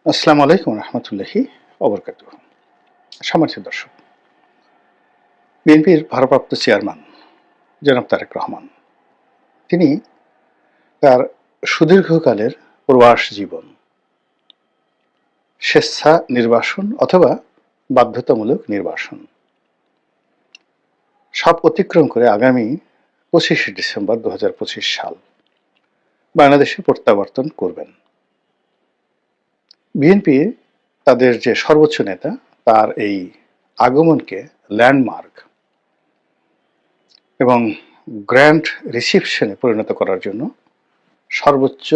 আসসালামু আলাইকুম রহমতুল্লাহি ওবরকাতুহ। সম্মানিত দর্শক, বিএনপির ভারপ্রাপ্ত চেয়ারম্যান জনাব তারেক রহমান তিনি তার সুদীর্ঘকালের প্রবাস জীবন স্বেচ্ছা নির্বাসন অথবা বাধ্যতামূলক নির্বাসন সব অতিক্রম করে আগামী 25শে ডিসেম্বর 2025 সাল বাংলাদেশে প্রত্যাবর্তন করবেন। বিএনপি তাদের যে সর্বোচ্চ নেতা তার এই আগমনকে ল্যান্ডমার্ক এবং গ্র্যান্ড রিসিপশনে পরিণত করার জন্য সর্বোচ্চ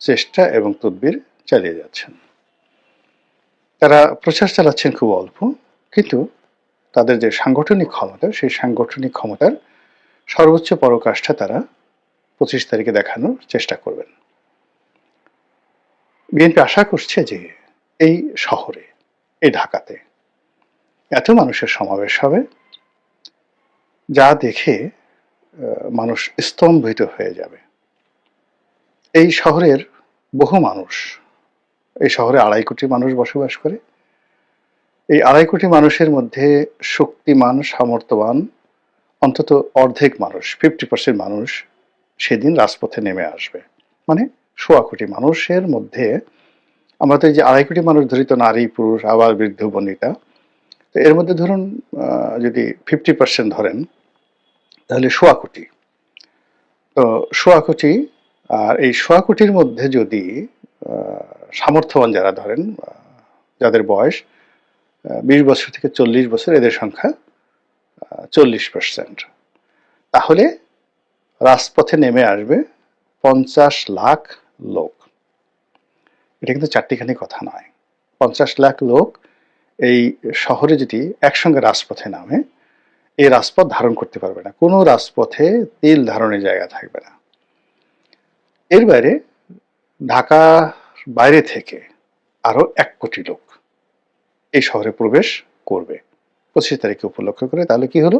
চেষ্টা এবং তদবির চালিয়ে যাচ্ছেন। তারা প্রচার চালাচ্ছেন খুব অল্প, কিন্তু তাদের যে সাংগঠনিক ক্ষমতা সেই সাংগঠনিক ক্ষমতার সর্বোচ্চ পরাকাষ্ঠা তারা 25 তারিখে দেখানোর চেষ্টা করবেন। বিএনপি আশা করছে যে এই শহরে, এই ঢাকাতে এত মানুষের সমাবেশ হবে যা দেখে মানুষ স্তম্ভিত হয়ে যাবে। এই শহরের বহু মানুষ, এই শহরে 2.5 কোটি মানুষ বসবাস করে। এই 2.5 কোটি মানুষের মধ্যে শক্তিমান, সামর্থ্যবান অন্তত অর্ধেক মানুষ, 50% মানুষ সেদিন রাজপথে নেমে আসবে। মানে 1.25 কোটি মানুষের মধ্যে আমরা তো এই যে 2.5 কোটি মানুষ ধরি, তো নারী পুরুষ আবার বৃদ্ধ বনিতা, তো এর মধ্যে ধরুন যদি 50% ধরেন তাহলে 1.25 কোটি। তো 1.25 কোটি, আর এই 1.25 কোটির মধ্যে যদি সামর্থ্যবান যারা ধরেন, যাদের বয়স 20 বছর থেকে 40 বছর, এদের সংখ্যা 40%, তাহলে রাজপথে নেমে আসবে 50 লাখ লোক। এটা কিন্তু চারটিখানি কথা নয়। 50 লাখ লোক এই শহরে যদি একসঙ্গে রাজপথে নামে, এই রাজপথ ধারণ করতে পারবে না, কোনো রাজপথে তিল ধারণের জায়গা থাকবে না। এর বাইরে ঢাকা বাইরে থেকে আরো 1 কোটি লোক এই শহরে প্রবেশ করবে 25 তারিখে উপলক্ষ করে। তাহলে কি হলো,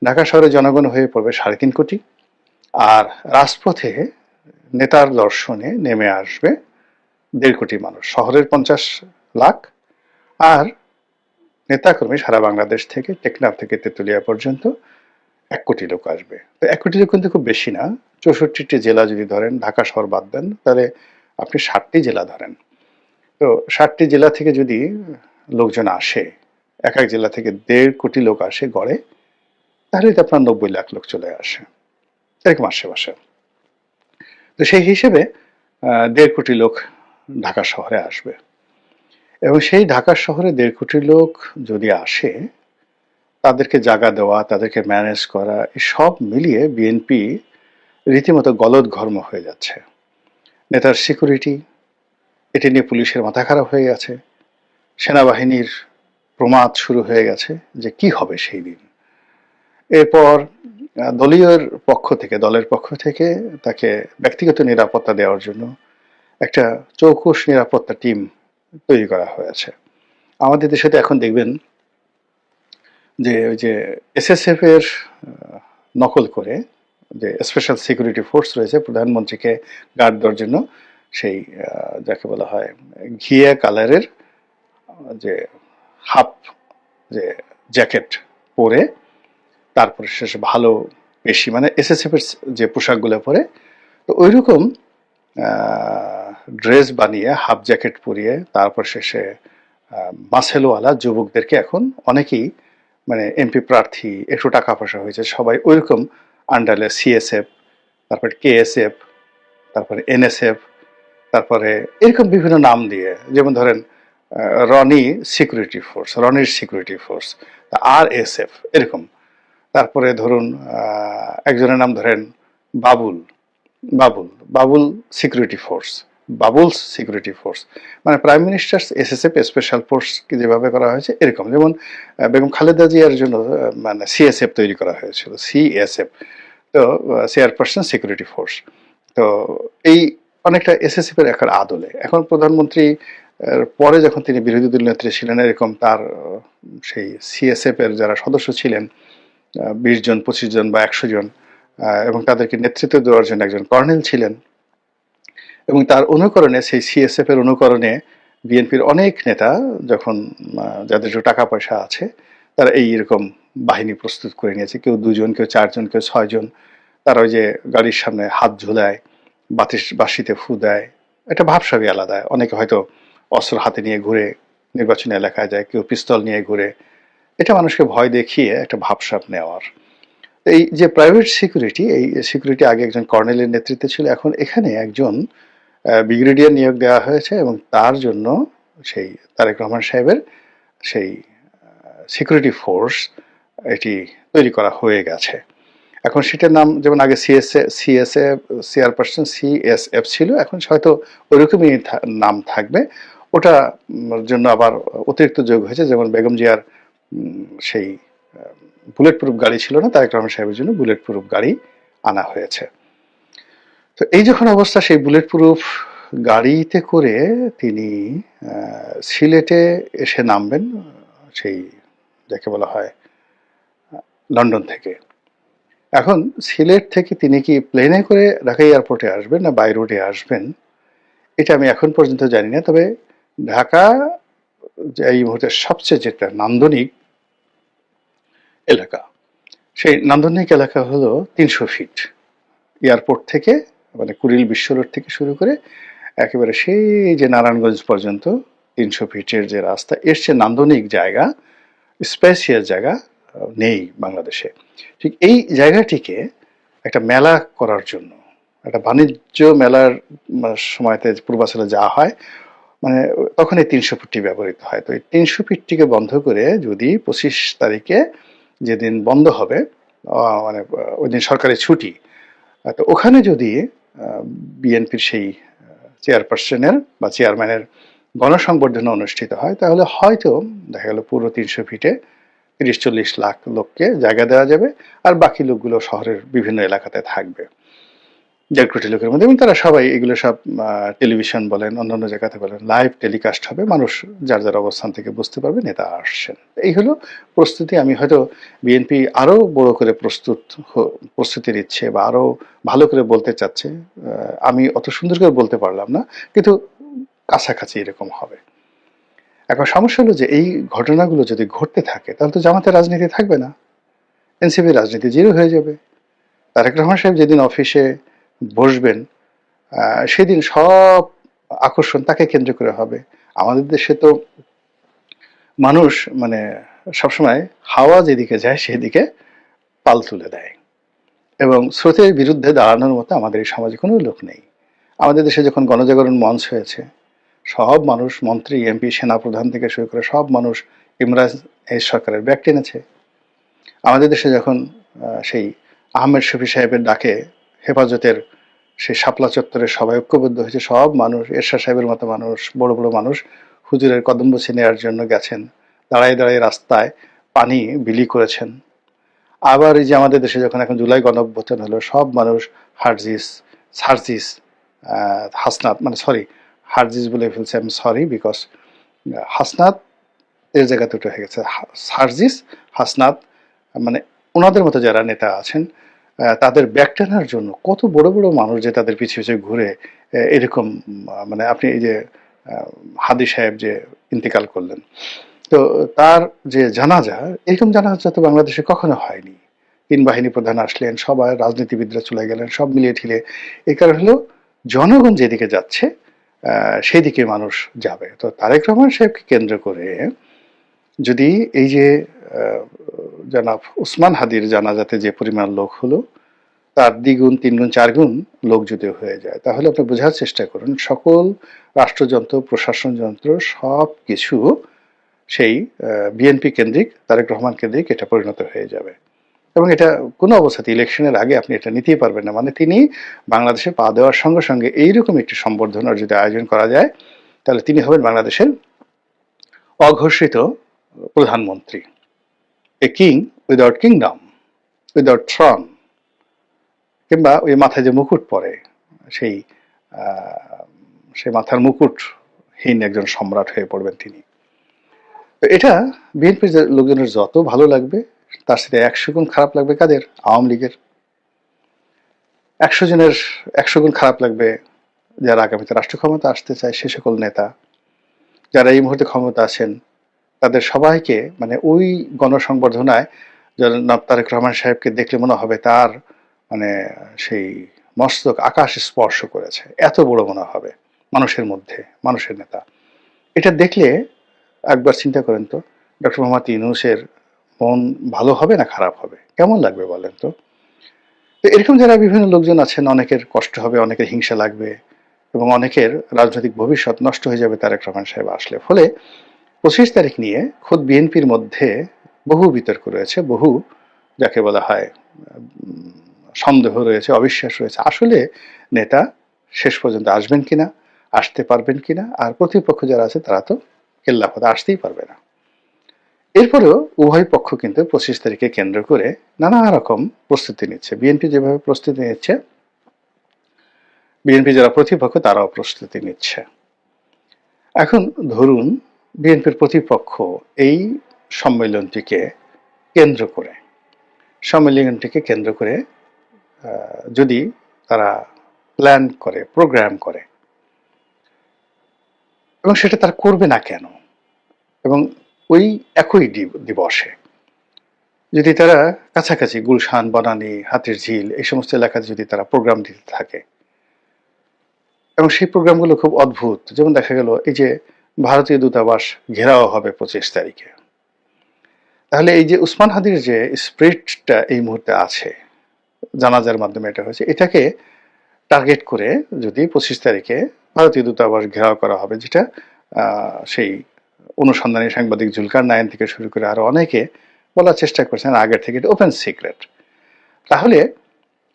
ঢাকা শহরে জনগণ হয়ে পড়বে 3.5 কোটি, আর রাজপথে নেতার দর্শনে নেমে আসবে 1.5 কোটি মানুষ। শহরের 50 লাখ আর নেতাকর্মী সারা বাংলাদেশ থেকে, টেকনাফ থেকে তেতুলিয়া পর্যন্ত 1 কোটি লোক আসবে। তো 1 কোটি লোক কিন্তু খুব বেশি না। 64টি জেলা যদি ধরেন, ঢাকা শহর বাদ দেন, তাহলে আপনি 60টি জেলা ধরেন। তো 60টি জেলা থেকে যদি লোকজন আসে, এক এক জেলা থেকে 1.5 কোটি লোক আসে গড়ে, তাহলে তো আপনার 90 লাখ লোক চলে আসে এরকম আশেপাশে। তো সেই হিসেবে 1.5 কোটি লোক ঢাকা শহরে আসবে, এবং সেই ঢাকা শহরে 1.5 কোটি লোক যদি আসে, তাদেরকে জায়গা দেওয়া, তাদেরকে ম্যানেজ করা, সব মিলিয়ে বিএনপি রীতিমতো গলদঘর্ম হয়ে যাচ্ছে। নেতার সিকিউরিটি, এটি নিয়ে পুলিশের মাথা খারাপ হয়ে গেছে। সেনাবাহিনীর প্রমাদ শুরু হয়ে গেছে যে কি হবে সেই দিন। এরপর দলের পক্ষ থেকে তাকে ব্যক্তিগত নিরাপত্তা দেওয়ার জন্য একটা চৌকস নিরাপত্তা টিম তৈরি করা হয়েছে। আমাদের দেশে তো এখন দেখবেন যে ওই যে এসএসএফ এর নকল করে যে স্পেশাল সিকিউরিটি ফোর্স রয়েছে প্রধানমন্ত্রীকে গার্ড দেওয়ার জন্য, সেই যাকে বলা হয় ঘিয়া কালারের যে হাফ যে জ্যাকেট পরে, তারপরে শেষে ভালো বেশি মানে এসএসএফ এর যে পোশাকগুলো পরে, তো ওই রকম ড্রেস বানিয়ে হাফ জ্যাকেট পরিয়ে তারপর শেষে মাসেলওয়ালা যুবকদেরকে এখন অনেকেই, মানে এমপি প্রার্থী, একটু টাকা পয়সা হয়েছে, সবাই ওইরকম আন্ডারে সিএসএফ, তারপরে কেএসএফ, তারপরে এনএসএফ, তারপরে এরকম বিভিন্ন নাম দিয়ে, যেমন ধরেন রনির সিকিউরিটি ফোর্স, আরএসএফ এরকম। তারপরে ধরুন একজনের নাম ধরেন Babul Babul Babul security force, Babul's security force, মানে prime minister's SSF special force যেভাবে করা হয়েছে এরকম। যেমন বেগম খালেদা জিয়ার জন্য মানে সিএসএফ তৈরি করা হয়েছিল, সিএসএফ, তো চেয়ারপারসন সিকিউরিটি ফোর্স। তো এই অনেকটা এসএসএফ এর একটা আদলে এখন প্রধানমন্ত্রী পরে যখন তিনি বিরোধী দল নেত্রী ছিলেন, এরকম তার সেই সিএসএফ এর যারা সদস্য ছিলেন 20 জন 25 জন বা 100 জন, এবং তাদেরকে নেতৃত্ব দেওয়ার জন্য একজন কর্নেল ছিলেন, এবং তার অনুকরণে সেই সিএসএফ এর অনুকরণে বিএনপির অনেক নেতা যখন যাদের একটু টাকা পয়সা আছে তারা এইরকম বাহিনী প্রস্তুত করে নিয়েছে, কেউ 2 জন, কেউ 4 জন, কেউ 6 জন। তারা ওই যে গাড়ির সামনে হাত ঝোলায়, বাঁশিতে ফু দেয়, একটা ভাবসাবই আলাদা। অনেকে হয়তো অস্ত্র হাতে নিয়ে ঘুরে নির্বাচনী এলাকায় যায়, কেউ পিস্তল নিয়ে ঘুরে। এটা মানুষকে ভয় দেখিয়ে একটা ভাবসাব নেওয়ার। এই যে প্রাইভেট সিকিউরিটি, এই সিকিউরিটি আগে একজন কর্নেলের নেতৃত্বে ছিল, এখন এখানে একজন ব্রিগেডিয়ার নিয়োগ দেওয়া হয়েছে এবং তার জন্য সেই তারেক রহমান সাহেবের সেই সিকিউরিটি ফোর্স এটি তৈরি করা হয়ে গেছে। এখন সেটার নাম যেমন আগে চেয়ারপারসন CSF ছিল, এখন হয়তো ওইরকমই নাম থাকবে। ওটা জন্য আবার অতিরিক্ত যোগ হয়েছে, যেমন বেগম জিয়ার সেই বুলেট প্রুফ গাড়ি ছিল না, তারেক রহমান সাহেবের জন্য বুলেট প্রুফ গাড়ি আনা হয়েছে। তো এই যখন অবস্থা, সেই বুলেট প্রুফ গাড়িতে করে তিনি সিলেটে এসে নামবেন, সেই যাকে বলা হয় লন্ডন থেকে। এখন সিলেট থেকে তিনি কি প্লেনে করে ঢাকা এয়ারপোর্টে আসবেন না বাই রোডে আসবেন, এটা আমি এখন পর্যন্ত জানি না। তবে ঢাকা এই মুহূর্তে সবচেয়ে যেটা নান্দনিক এলাকা, সেই নান্দনিক এলাকা হলো 300 ফিট এয়ারপোর্ট থেকে, মানে কুড়িল বিশ্ব রোড থেকে শুরু করে একেবারে সেই যে নারায়ণগঞ্জ পর্যন্ত 300 ফিটের যে রাস্তা, এর চেয়ে নান্দনিক জায়গা, স্পেশিয়াস জায়গা নেই বাংলাদেশে। ঠিক এই জায়গাটিকে একটা মেলা করার জন্য, একটা বাণিজ্য মেলার সময়তে পূর্বাচলে যাওয়া হয়, মানে তখন এই 300 ফিটটি ব্যবহৃত হয়। তো এই 300 ফিটটিকে বন্ধ করে যদি 25 তারিখে যেদিন বন্ধ হবে, মানে ওই দিন সরকারি ছুটি, তো ওখানে যদি বিএনপির সেই চেয়ারপারসনের বা চেয়ারম্যানের গণসংবর্ধনা অনুষ্ঠিত হয়, তাহলে হয়তো দেখা গেল পুরো 300 ফিটে 30-40 লাখ লোককে জায়গা দেওয়া যাবে, আর বাকি লোকগুলো শহরের বিভিন্ন এলাকাতে থাকবে 1.5 কোটি লোকের মধ্যে, এবং তারা সবাই এগুলো সব টেলিভিশন বলেন, অন্যান্য জায়গাতে বলেন, লাইভ টেলিকাস্ট হবে, মানুষ যার যার অবস্থান থেকে বুঝতে পারবে নেতা আসছেন। এই হলো প্রস্তুতি। আমি হয়তো বিএনপি আরো বড় করে প্রস্তুতি নিচ্ছে বা আরো ভালো করে বলতে চাচ্ছে, আমি অত সুন্দর করে বলতে পারলাম না, কিন্তু কাছাকাছি এরকম হবে। এখন সমস্যা হলো যে এই ঘটনাগুলো যদি ঘটতে থাকে, তাহলে তো জামাতের রাজনীতি থাকবে না, এনসিপি রাজনীতি জিরো হয়ে যাবে। তারেক রহমান সাহেব যেদিন অফিসে বসবেন, সেদিন সব আকর্ষণ তাকে কেন্দ্র করে হবে। আমাদের দেশে তো মানুষ মানে সবসময় হাওয়া যেদিকে যায় সেদিকে পাল তুলে দেয়, এবং স্রোতের বিরুদ্ধে দাঁড়ানোর মতো আমাদের এই সমাজে কোনো লোক নেই। আমাদের দেশে যখন গণজাগরণ মঞ্চ হয়েছে, সব মানুষ, মন্ত্রী, এমপি, সেনাপ্রধান থেকে শুরু করে সব মানুষ ইমরান এই সরকারের ব্যাগ টেনেছে। আমাদের দেশে যখন সেই আহমেদ শফি সাহেবের ডাকে হেফাজতের সেই শাপলা চত্বরে সবাই ঐক্যবদ্ধ হয়েছে, সব মানুষ, এরশাদ সাহেবের মতো মানুষ, বড় বড় মানুষ হুজুরের কদম বসে নেওয়ার জন্য গেছেন, দাঁড়ায় দাঁড়ায় রাস্তায় পানি বিলি করেছেন। আবার এই যে আমাদের দেশে যখন এখন জুলাই গণঅভ্যুত্থান হলো, সব মানুষ সার্জিস হাসনাত, মানে সরি, হারজিস বলে ফেলছে, আমি সরি, বিকজ হাসনাত এর জায়গাতে উঠে হয়ে গেছে সার্জিস, হাসনাত, মানে ওনাদের মতো যারা নেতা আছেন, তাদের ব্যাগ টানার জন্য কত বড় বড় মানুষ যে তাদের পিছিয়ে পিছিয়ে ঘুরে এরকম, মানে আপনি এই যে হাদি সাহেব যে ইন্তেকাল করলেন, তো তার যে জানাজা, এরকম জানাজা তো বাংলাদেশে কখনো হয়নি। 3 বাহিনী প্রধান আসলেন, সবাই রাজনীতিবিদরা চলে গেলেন, সব মিলিয়ে ঠিলে। এই কারণ হলো জনগণ যেদিকে যাচ্ছে সেদিকে মানুষ যাবে। তো তারেক রহমান সাহেবকে কেন্দ্র করে যদি এই যে জনাব উসমান হাদির জানাজাতে যে পরিমাণ লোক হলো, তার 2 গুণ 3 গুণ 4 গুণ লোক যদি হয়ে যায়, তাহলে আপনি বোঝার চেষ্টা করুন সকল রাষ্ট্রযন্ত্র, প্রশাসন যন্ত্র সব কিছু সেই বিএনপি কেন্দ্রিক, তারেক রহমান কেন্দ্রিক এটা পরিণত হয়ে যাবে। এবং এটা কোনো অবস্থাতে ইলেকশনের আগে আপনি এটা নিতেই পারবেন না। মানে তিনি বাংলাদেশে পা দেওয়ার সঙ্গে সঙ্গে এইরকম একটি সম্বর্ধনার যদি আয়োজন করা যায়, তাহলে তিনি হবেন বাংলাদেশের অঘোষিত প্রধানমন্ত্রী, a king without kingdom, without Throne, কিংবা ওই মাথায় যে মুকুট পরে সেই সেই মাথার মুকুটহীন একজন সম্রাট হয়ে পড়বেন তিনি। তো এটা বিএনপির লোকজনের যত ভালো লাগবে, তার সাথে 100 গুণ খারাপ লাগবে কাদের? আওয়ামী লীগের। 100 জনের 100 গুণ খারাপ লাগবে যারা আগামীতে রাষ্ট্র ক্ষমতা আসতে চায় সে সকল নেতা। যারা এই মুহূর্তে ক্ষমতা আছেন তাদের সবাইকে মানে ওই গণসংবর্ধনায় জনাব তারেক রহমান সাহেবকে দেখলে মনে হবে তার মানে সেই মস্তক আকাশ স্পর্শ করেছে, এত বড় মনে হবে মানুষের মধ্যে, মানুষের নেতা। এটা দেখলে একবার চিন্তা করেন তো, ডক্টর মোহাম্মদ ইউনূসের মন ভালো হবে না খারাপ হবে, কেমন লাগবে বলেন তো? তো এরকম যারা বিভিন্ন লোকজন আছেন, অনেকের কষ্ট হবে, অনেকের হিংসা লাগবে এবং অনেকের রাজনৈতিক ভবিষ্যৎ নষ্ট হয়ে যাবে তারেক রহমান সাহেব আসলে। ফলে 25 তারিখ নিয়ে খোদ বিএনপির মধ্যে বহু বিতর্ক রয়েছে, বহু যাকে বলা হয় সন্দেহ রয়েছে, অবিশ্বাস রয়েছে। আসলে নেতা শেষ পর্যন্ত আসবেন কিনা, আসতে পারবেন কিনা, আর প্রতিপক্ষ যারা আছে তারা তো কেল্লাফতে আসতেই পারবে না। এরপরেও উভয় পক্ষ কিন্তু 25 তারিখে কেন্দ্র করে নানা রকম প্রস্তুতি নিচ্ছে। বিএনপি যেভাবে প্রস্তুতি নিচ্ছে, বিএনপি যারা প্রতিপক্ষ তারাও প্রস্তুতি নিচ্ছে। এখন ধরুন বিএনপির প্রতিপক্ষ এই সম্মেলনটিকে কেন্দ্র করে যদি তারা প্ল্যান করে, প্রোগ্রাম করে, এবং সেটা তারা করবে না কেন, এবং ওই একই দিবসে যদি তারা কাছাকাছি গুলশান, বনানী, হাতির ঝিল এই সমস্ত এলাকাতে যদি তারা প্রোগ্রাম দিতে থাকে, এবং সেই প্রোগ্রামগুলো খুব অদ্ভুত, যেমন দেখা গেল এই যে ভারতীয় দূতাবাস ঘেরাও হবে 25 তারিখে, তাহলে এই যে উসমান হাদির যে স্পিরিটটা এই মুহূর্তে আছে, জানাজার মাধ্যমে এটা হয়েছে, এটাকে টার্গেট করে যদি 25 তারিখে ভারতীয় দূতাবাস ঘেরাও করা হবে, যেটা সেই অনুসন্ধানী সাংবাদিক জুলকার নাইন থেকে শুরু করে আরো অনেকে বলার চেষ্টা করছেন আগের থেকে, এটা ওপেন সিক্রেট। তাহলে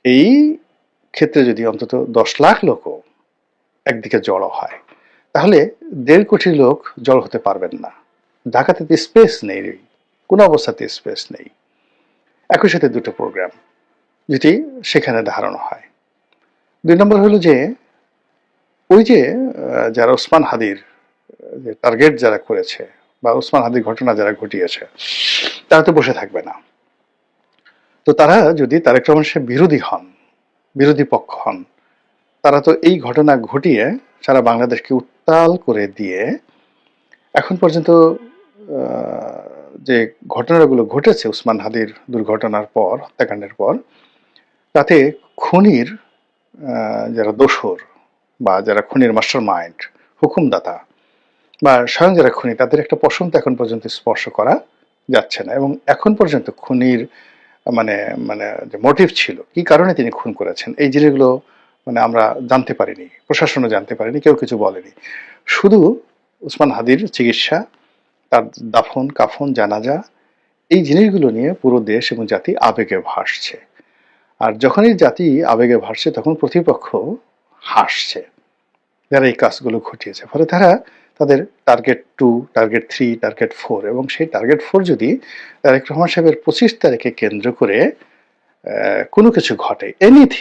এই ক্ষেত্রে যদি অন্তত 10 লাখ লোকও একদিকে জড়ো হয়, তাহলে 1.5 কোটি লোক জড়ো হতে পারবেন না। ঢাকাতে স্পেস নেই, কোনো অবস্থাতে স্পেস নেই। একই সাথে দুটো প্রোগ্রাম যদি সেখানে ধারণ হয়। 2 নম্বর হলো যে ওই যে যারা ওসমান হাদির যে টার্গেট যারা করেছে বা ওসমান হাদির ঘটনা যারা ঘটিয়েছে, তারা তো বসে থাকবে না। তো তারা যদি তারেক রহমান সাহেব বিরোধী পক্ষ হন, তারা তো এই ঘটনা ঘটিয়ে সারা বাংলাদেশকে উত্তাল করে দিয়ে এখন পর্যন্ত যে ঘটনাগুলো ঘটেছে ওসমান হাদির দুর্ঘটনার পর, হত্যাকাণ্ডের পর, তাতে খুনির যারা দোসর বা যারা খুনির মাস্টার মাইন্ড, হুকুমদাতা বা স্বয়ং যারা খুনি, তাদের একটা পশম তো এখন পর্যন্ত স্পর্শ করা যাচ্ছে না। এবং এখন পর্যন্ত খুনির মানে মানে যে মোটিভ ছিল, কি কারণে তিনি খুন করেছেন, এই জিনিসগুলো মানে আমরা জানতে পারিনি, প্রশাসনও জানতে পারেনি, কেউ কিছু বলেনি। শুধু ওসমান হাদির চিকিৎসা, তার দাফন কাফন, জানাজা, এই জিনিসগুলো নিয়ে পুরো দেশ এবং জাতি আবেগে ভাসছে। আর যখনই জাতি আবেগে ভাসছে তখন প্রতিপক্ষ হাসছে, যারা এই কাজগুলো ঘটিয়েছে। ফলে তারা তাদের টার্গেট 2, টার্গেট 3, টার্গেট 4, এবং সেই টার্গেট 4 যদি তারেক রহমান সাহেবের 25 তারিখে কেন্দ্র করে কোনো কিছু ঘটে, এনিথিং